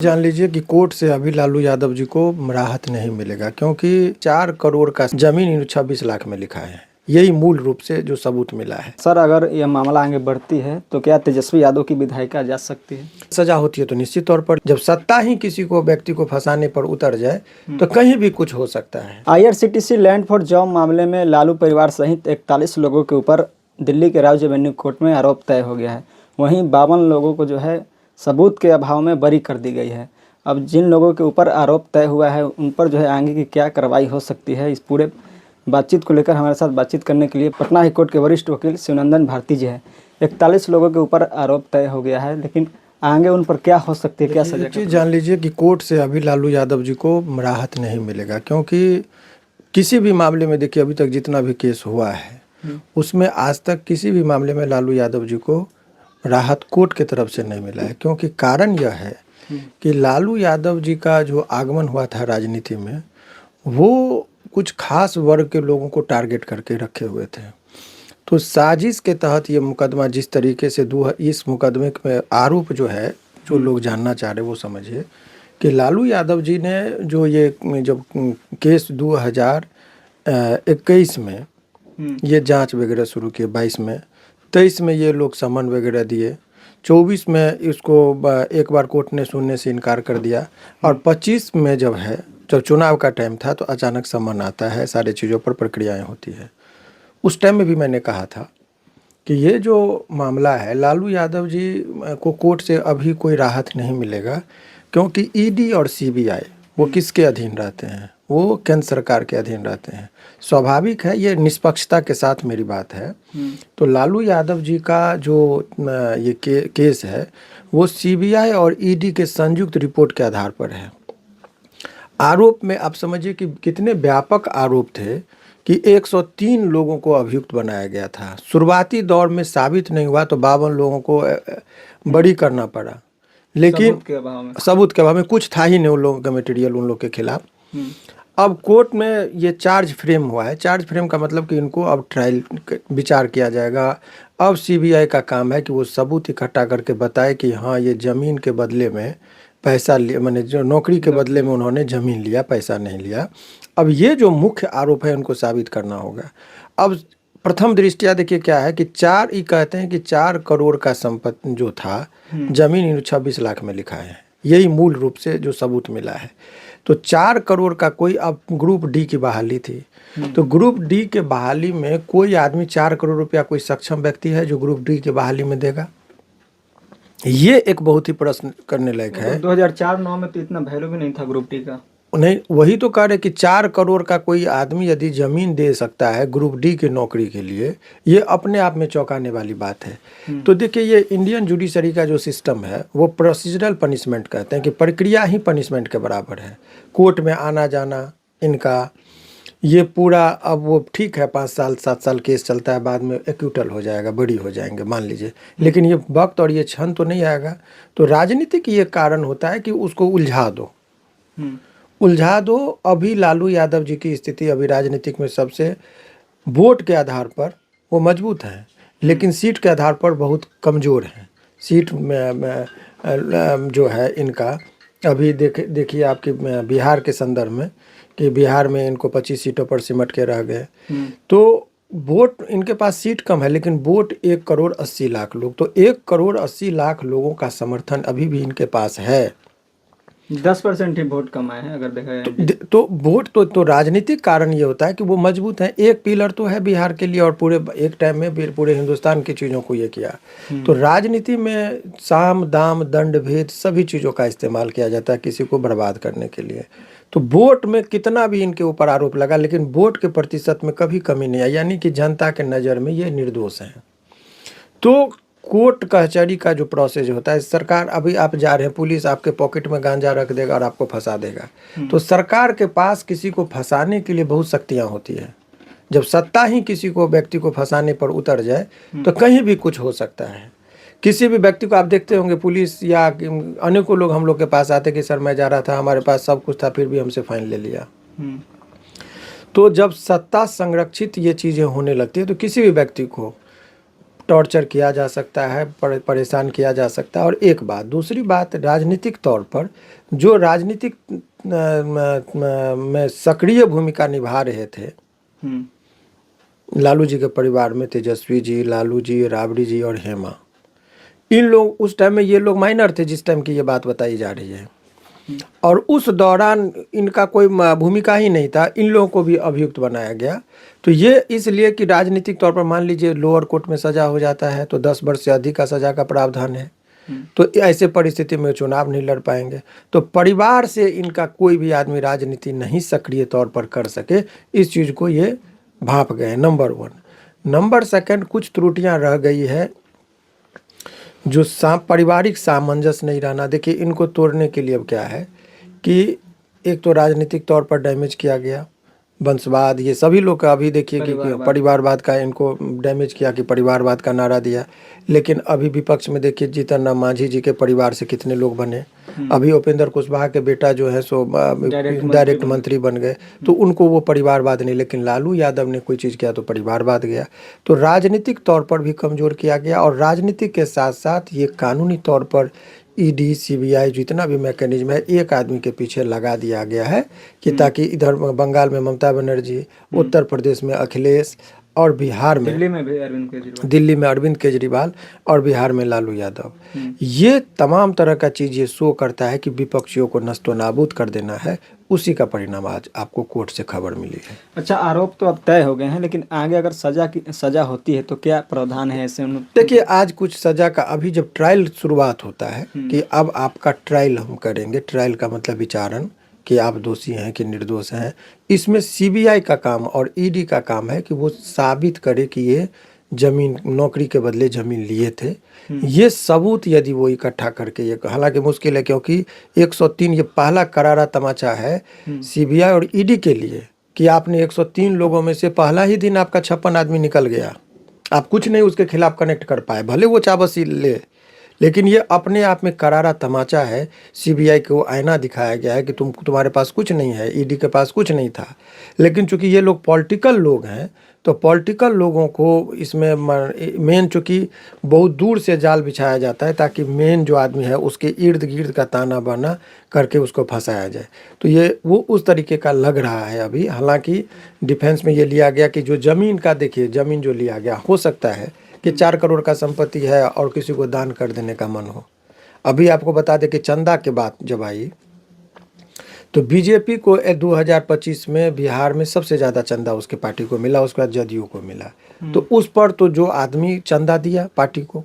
जान लीजिए कि कोर्ट से अभी लालू यादव जी को राहत नहीं मिलेगा, क्योंकि 4 करोड़ का जमीन 26 लाख में लिखा है। यही मूल रूप से जो सबूत मिला है। सर, अगर यह मामला आगे बढ़ती है तो क्या तेजस्वी यादव की विधायिका जा सकती है? सजा होती है तो निश्चित तौर पर, जब सत्ता ही किसी को व्यक्ति को फंसाने पर उतर जाए तो कहीं भी कुछ हो सकता है। IRCTC लैंड फॉर जॉब मामले में लालू परिवार सहित 41 लोगों के ऊपर दिल्ली के राउज एवेन्यू कोर्ट में आरोप तय हो गया है। वहीं 52 लोगों को जो है सबूत के अभाव में बरी कर दी गई है। अब जिन लोगों के ऊपर आरोप तय हुआ है उन पर जो है आगे की क्या कार्रवाई हो सकती है, इस पूरे बातचीत को लेकर हमारे साथ बातचीत करने के लिए पटना हाईकोर्ट के वरिष्ठ वकील शिवनंदन भारती जी हैं। 41 लोगों के ऊपर आरोप तय हो गया है, लेकिन आगे उन पर क्या हो सकती है, क्या सजा? एक चीज़ जान लीजिए कि कोर्ट से अभी लालू यादव जी को राहत नहीं मिलेगा, क्योंकि किसी भी मामले में देखिए अभी तक जितना भी केस हुआ है उसमें आज तक किसी भी मामले में लालू यादव जी को राहत कोर्ट की तरफ से नहीं मिला है। क्योंकि कारण यह है कि लालू यादव जी का जो आगमन हुआ था राजनीति में, वो कुछ खास वर्ग के लोगों को टारगेट करके रखे हुए थे। तो साजिश के तहत ये मुकदमा जिस तरीके से इस मुकदमे में आरोप जो है, जो लोग जानना चाह रहे वो समझिए कि लालू यादव जी ने जो ये जब केस 2021 में ये जांच वगैरह शुरू किए, 22 में, 23 में ये लोग समन वगैरह दिए, 24 में इसको एक बार कोर्ट ने सुनने से इनकार कर दिया, और 25 में जब चुनाव का टाइम था तो अचानक समन आता है, सारी चीज़ों पर प्रक्रियाएं होती है। उस टाइम में भी मैंने कहा था कि ये जो मामला है लालू यादव जी को कोर्ट से अभी कोई राहत नहीं मिलेगा, क्योंकि ईडी और सीबीआई वो किसके अधीन रहते हैं? वो केंद्र सरकार के अधीन रहते हैं। स्वाभाविक है, ये निष्पक्षता के साथ मेरी बात है। तो लालू यादव जी का जो ये केस है वो सीबीआई और ईडी के संयुक्त रिपोर्ट के आधार पर है। आरोप में आप समझिए कि कितने व्यापक आरोप थे कि 103 लोगों को अभियुक्त बनाया गया था। शुरुआती दौर में साबित नहीं हुआ तो 52 लोगों को बरी करना पड़ा, लेकिन सबूत के अभाव में कुछ था ही नहीं उन लोगों का मटेरियल उन लोगों के खिलाफ। अब कोर्ट में ये चार्ज फ्रेम हुआ है। चार्ज फ्रेम का मतलब कि इनको अब ट्रायल विचार किया जाएगा। अब सीबीआई का काम है कि वो सबूत इकट्ठा करके बताए कि हाँ, ये ज़मीन के बदले में पैसा लिया, मैंने जो नौकरी के बदले में उन्होंने ज़मीन लिया, पैसा नहीं लिया। अब ये जो मुख्य आरोप है उनको साबित करना होगा। अब प्रथम दृष्टिया देखिए क्या है कि ये कहते हैं कि 4 करोड़ का संपत्ति जो था जमीन 26 लाख में लिखा है। यही मूल रूप से जो सबूत मिला है। तो 4 करोड़ का कोई, अब ग्रुप डी की बहाली थी, तो ग्रुप डी के बहाली में कोई आदमी 4 करोड़ रुपया कोई सक्षम व्यक्ति है जो ग्रुप डी के बहाली में देगा? ये एक बहुत ही प्रश्न करने लायक है। 2004-09 में तो इतना वैल्यू भी नहीं था ग्रुप डी का। नहीं, वही तो कह रहे कि 4 करोड़ का कोई आदमी यदि जमीन दे सकता है ग्रुप डी की नौकरी के लिए, ये अपने आप में चौंकाने वाली बात है। तो देखिए, ये इंडियन जुडिशरी का जो सिस्टम है वो प्रोसीजरल पनिशमेंट कहते हैं कि प्रक्रिया ही पनिशमेंट के बराबर है। कोर्ट में आना जाना इनका ये पूरा, अब वो ठीक है 5 साल 7 साल केस चलता है, बाद में एक्यूटल हो जाएगा, बड़ी हो जाएंगे मान लीजिए, लेकिन ये वक्त और ये क्षण तो नहीं आएगा। तो राजनीतिक ये कारण होता है कि उसको उलझा दो। अभी लालू यादव जी की स्थिति अभी राजनीतिक में सबसे वोट के आधार पर वो मजबूत हैं, लेकिन सीट के आधार पर बहुत कमज़ोर हैं। सीट में जो है इनका अभी देखिए आपके बिहार के संदर्भ में कि बिहार में इनको 25 सीटों पर सिमट के रह गए। तो वोट इनके पास सीट कम है, लेकिन वोट 1 करोड़ 80 लाख लोग, तो 1 करोड़ 80 लाख लोगों का समर्थन अभी भी इनके पास है। 10% ही वोट कम आए हैं अगर देखा जाए तो वोट तो राजनीतिक कारण ये होता है कि वो मजबूत है। एक पिलर तो है बिहार के लिए, और पूरे एक टाइम में पूरे हिंदुस्तान की चीज़ों को ये किया। तो राजनीति में साम दाम दंड भेद सभी चीज़ों का इस्तेमाल किया जाता है किसी को बर्बाद करने के लिए। तो वोट में कितना भी इनके ऊपर आरोप लगा, लेकिन वोट के प्रतिशत में कभी कमी नहीं आई, यानी कि जनता के नज़र में ये निर्दोष हैं। तो कोर्ट कचहरी का जो प्रोसेस होता है, सरकार, अभी आप जा रहे हैं, पुलिस आपके पॉकेट में गांजा रख देगा और आपको फंसा देगा। तो सरकार के पास किसी को फंसाने के लिए बहुत शक्तियां होती है। जब सत्ता ही किसी को व्यक्ति को फंसाने पर उतर जाए तो कहीं भी कुछ हो सकता है। किसी भी व्यक्ति को आप देखते होंगे, पुलिस या अनेकों लोग हम लोग के पास आते कि सर मैं जा रहा था, हमारे पास सब कुछ था, फिर भी हमसे फाइन ले लिया। तो जब सत्ता संरक्षित ये चीज़ें होने लगती है तो किसी भी व्यक्ति को टॉर्चर किया जा सकता है, परेशान किया जा सकता है। और एक बात, दूसरी बात, राजनीतिक तौर पर जो राजनीतिक में सक्रिय भूमिका निभा रहे थे लालू जी के परिवार में, तेजस्वी जी, लालू जी, राबड़ी जी और हेमा, इन लोग उस टाइम में, ये लोग माइनर थे जिस टाइम की ये बात बताई जा रही है, और उस दौरान इनका कोई भूमिका ही नहीं था, इन लोगों को भी अभियुक्त बनाया गया। तो ये इसलिए कि राजनीतिक तौर पर मान लीजिए लोअर कोर्ट में सजा हो जाता है तो 10 वर्ष से अधिक का सजा का प्रावधान है, तो ऐसे परिस्थिति में चुनाव नहीं लड़ पाएंगे। तो परिवार से इनका कोई भी आदमी राजनीति नहीं सक्रिय तौर पर कर सके, इस चीज़ को ये भाप गए, नंबर 1। नंबर 2, कुछ त्रुटियां रह गई है जो पारिवारिक सामंजस्य नहीं रहना। देखिए, इनको तोड़ने के लिए अब क्या है कि एक तो राजनीतिक तौर पर डैमेज किया गया, वंशवाद, ये सभी लोग का अभी देखिए कि परिवारवाद का इनको डैमेज किया, कि परिवारवाद का नारा दिया। लेकिन अभी विपक्ष में देखिए जीतन राम मांझी जी के परिवार से कितने लोग बने। अभी उपेंद्र कुशवाहा के बेटा जो है सो डायरेक्ट मंत्री बन गए, तो उनको वो परिवारवाद नहीं, लेकिन लालू यादव ने कोई चीज़ किया तो परिवारवाद गया। तो राजनीतिक तौर पर भी कमज़ोर किया गया, और राजनीतिक के साथ साथ ये कानूनी तौर पर ईडी, सीबीआई, जितना भी मैकेनिज्म है, एक आदमी के पीछे लगा दिया गया है कि ताकि इधर बंगाल में ममता बनर्जी, उत्तर प्रदेश में अखिलेश, और बिहार में दिल्ली में भी अरविंद केजरीवाल, दिल्ली में अरविंद केजरीवाल, और बिहार में लालू यादव, ये तमाम तरह का चीज़ ये शो करता है कि विपक्षियों को नस्तो नाबूद कर देना है। उसी का परिणाम आज आपको कोर्ट से खबर मिली है। अच्छा, आरोप तो अब तय हो गए हैं, लेकिन आगे अगर सजा होती है तो क्या प्रावधान है ऐसे? देखिए, आज कुछ सजा का, अभी जब ट्रायल शुरुआत होता है कि अब आपका ट्रायल हम करेंगे, ट्रायल का मतलब विचारण कि आप दोषी हैं कि निर्दोष हैं, इसमें सीबीआई का काम और ईडी का काम है कि वो साबित करे कि ये जमीन, नौकरी के बदले जमीन लिए थे। ये सबूत यदि वो इकट्ठा करके, ये हालांकि मुश्किल है क्योंकि 103 ये पहला करारा तमाचा है सीबीआई और ईडी के लिए कि आपने 103 लोगों में से पहला ही दिन आपका 56 आदमी निकल गया, आप कुछ नहीं उसके खिलाफ कनेक्ट कर पाए, भले वो चाबसी ले, लेकिन ये अपने आप में करारा तमाचा है। सीबीआई को आईना दिखाया गया है कि तुम्हारे पास कुछ नहीं है, ईडी के पास कुछ नहीं था। लेकिन चूंकि ये लोग पॉलिटिकल लोग हैं, तो पॉलिटिकल लोगों को इसमें मेन, चूंकि बहुत दूर से जाल बिछाया जाता है ताकि मेन जो आदमी है उसके इर्द गिर्द का ताना बाना करके उसको फंसाया जाए। तो ये वो उस तरीके का लग रहा है अभी। हालांकि डिफेंस में ये लिया गया कि जो ज़मीन का, देखिए ज़मीन जो लिया गया, हो सकता है कि 4 करोड़ का संपत्ति है और किसी को दान कर देने का मन हो। अभी आपको बता दें कि चंदा के बात जब आई तो बीजेपी को 2025 में बिहार में सबसे ज़्यादा चंदा उसके पार्टी को मिला, उसके बाद जदयू को मिला। तो उस पर तो जो आदमी चंदा दिया पार्टी को,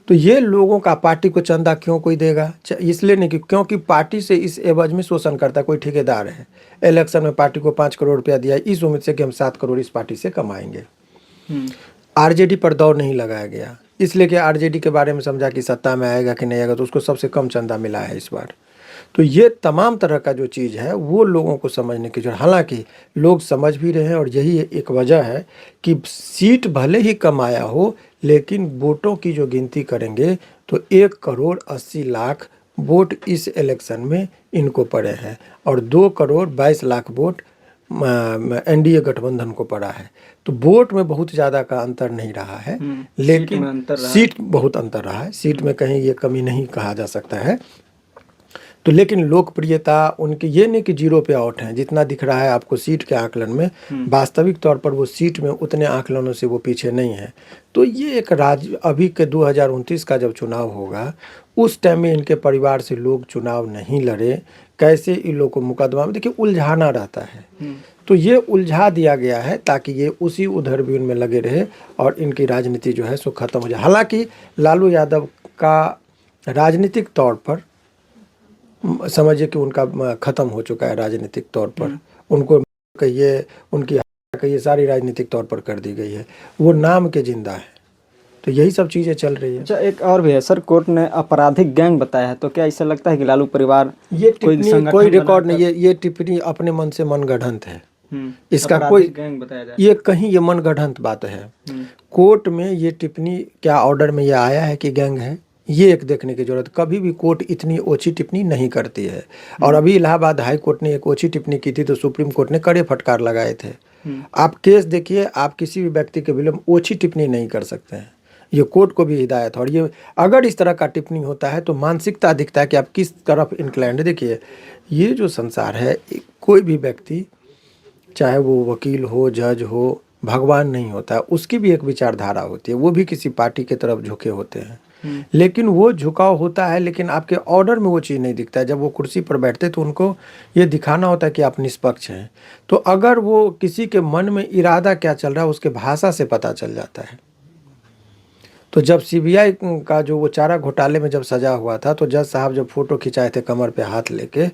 तो ये लोगों का पार्टी को चंदा क्यों कोई देगा? इसलिए नहीं कि क्योंकि पार्टी से इस एवज में शोषण करता, कोई ठेकेदार है, इलेक्शन में पार्टी को 5 करोड़ रुपया दिया इस उम्मीद से कि हम 7 करोड़ इस पार्टी से कमाएंगे। आरजेडी पर दौर नहीं लगाया गया, इसलिए कि आरजेडी के बारे में समझा कि सत्ता में आएगा कि नहीं आएगा, तो उसको सबसे कम चंदा मिला है इस बार। तो ये तमाम तरह का जो चीज़ है वो लोगों को समझने की जरूरत, हालांकि लोग समझ भी रहे हैं, और यही एक वजह है कि सीट भले ही कम आया हो, लेकिन वोटों की जो गिनती करेंगे तो 1 करोड़ 80 लाख वोट इस इलेक्शन में इनको पड़े हैं, और 2 करोड़ 22 लाख वोट एनडीए गठबंधन को पड़ा है। तो वोट में बहुत ज़्यादा का अंतर नहीं रहा है, लेकिन सीट बहुत अंतर रहा है। सीट में कहीं ये कमी नहीं कहा जा सकता है। तो लेकिन लोकप्रियता उनकी ये नहीं कि 0 पे आउट हैं, जितना दिख रहा है आपको सीट के आकलन में, वास्तविक तौर पर वो सीट में उतने आकलनों से वो पीछे नहीं है। तो ये एक अभी के 2029 का जब चुनाव होगा उस टाइम में इनके परिवार से लोग चुनाव नहीं लड़े, कैसे इन लोगों को मुकदमा में, देखिए उलझाना रहता है, तो ये उलझा दिया गया है ताकि ये उसी उधर-बीन में लगे रहे और इनकी राजनीति जो है सो खत्म हो जाए। हालांकि लालू यादव का राजनीतिक तौर पर समझिए कि उनका ख़त्म हो चुका है राजनीतिक तौर पर, उनको कहिए, उनकी कहिए, सारी राजनीतिक तौर पर कर दी गई है, वो नाम के जिंदा है। तो यही सब चीज़ें चल रही है। अच्छा, एक और भी है सर, कोर्ट ने आपराधिक गैंग बताया है, तो क्या ऐसा लगता है कि लालू परिवार ये टिप्पणी कोई रिकॉर्ड नहीं है, ये टिप्पणी अपने मन से मनगढ़ंत है, इसका कोई गैंग बताया जाए, ये कहीं ये मनगढ़ंत बात है। कोर्ट में ये टिप्पणी क्या ऑर्डर में ये आया है कि गैंग है, ये एक देखने की जरूरत। कभी भी कोर्ट इतनी ओछी टिप्पणी नहीं करती है, और अभी इलाहाबाद हाई कोर्ट ने एक ओछी टिप्पणी की थी तो सुप्रीम कोर्ट ने कड़े फटकार लगाए थे। आप केस देखिए, आप किसी भी व्यक्ति के विरुद्ध ओछी टिप्पणी नहीं कर सकते हैं। ये कोर्ट को भी हिदायत है। और ये अगर इस तरह का टिप्पणी होता है तो मानसिकता दिखता है कि आप किस तरफ इंक्लाइंड। देखिए ये जो संसार है, कोई भी व्यक्ति चाहे वो वकील हो, जज हो, भगवान नहीं होता है, उसकी भी एक विचारधारा होती है, वो भी किसी पार्टी की तरफ झुके होते हैं। लेकिन वो झुकाव होता है, लेकिन आपके ऑर्डर में वो चीज़ नहीं दिखता है। जब वो कुर्सी पर बैठते तो उनको ये दिखाना होता है कि आप निष्पक्ष हैं। तो अगर वो किसी के मन में इरादा क्या चल रहा है उसके भाषा से पता चल जाता है। तो जब सीबीआई का जो वो चारा घोटाले में जब सजा हुआ था, तो जज साहब जब फोटो खिंचाए थे कमर पे हाथ लेके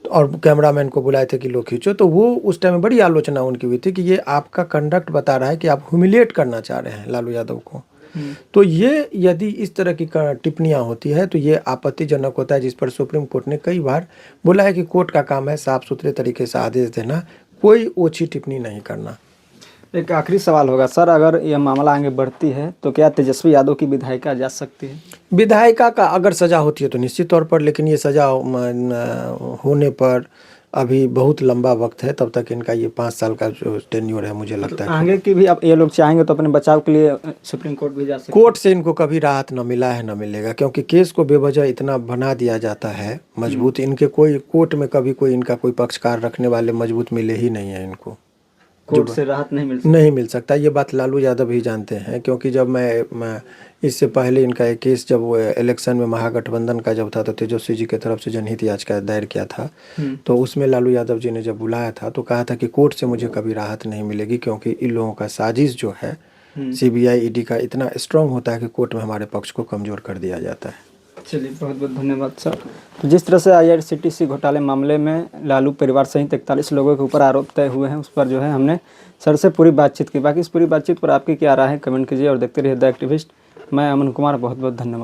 और कैमरामैन को बुलाए थे कि लो खींचो, तो वो उस टाइम में बड़ी आलोचना उनकी हुई थी कि ये आपका कंडक्ट बता रहा है कि आप ह्यूमिलिएट करना चाह रहे हैं लालू यादव को। तो ये यदि इस तरह की टिप्पणियां होती है तो ये आपत्तिजनक होता है, जिस पर सुप्रीम कोर्ट ने कई बार बोला है कि कोर्ट का काम है साफ सुथरे तरीके से आदेश देना, कोई ओछी टिप्पणी नहीं करना। एक आखिरी सवाल होगा सर, अगर यह मामला आगे बढ़ती है तो क्या तेजस्वी यादव की विधायिका जा सकती है? विधायिका का अगर सज़ा होती है तो निश्चित तौर पर, लेकिन ये सज़ा होने पर अभी बहुत लंबा वक्त है, तब तक इनका ये 5 साल का जो टेन्योर है मुझे लगता है आगे की भी अब ये लोग चाहेंगे तो अपने बचाव के लिए सुप्रीम कोर्ट भी जा सकते हैं। कोर्ट से इनको कभी राहत न मिला है न मिलेगा, क्योंकि केस को बेवजह इतना बना दिया जाता है मजबूत। इनके कोई कोर्ट में कभी कोई इनका कोई पक्षकार रखने वाले मजबूत मिले ही नहीं है इनको। कोर्ट से राहत नहीं मिल सकता। ये बात लालू यादव ही जानते हैं, क्योंकि जब मैं इससे पहले इनका एक केस जब वो इलेक्शन में महागठबंधन का जब था तो तेजस्वी जी की तरफ से जनहित याचिका दायर किया था, तो उसमें लालू यादव जी ने जब बुलाया था तो कहा था कि कोर्ट से मुझे कभी राहत नहीं मिलेगी, क्योंकि इन लोगों का साजिश जो है सीबीआई ईडी का इतना स्ट्रांग होता है कि कोर्ट में हमारे पक्ष को कमज़ोर कर दिया जाता है। चलिए बहुत बहुत धन्यवाद सर। तो जिस तरह से IRCTC घोटाले मामले में लालू परिवार सहित 41 लोगों के ऊपर आरोप तय हुए हैं, उस पर जो है हमने सर से पूरी बातचीत की। बाकी इस पूरी बातचीत पर आपकी क्या राय है कमेंट कीजिए और देखते रहिए द एक्टिविस्ट। मैं अमन कुमार, बहुत बहुत धन्यवाद।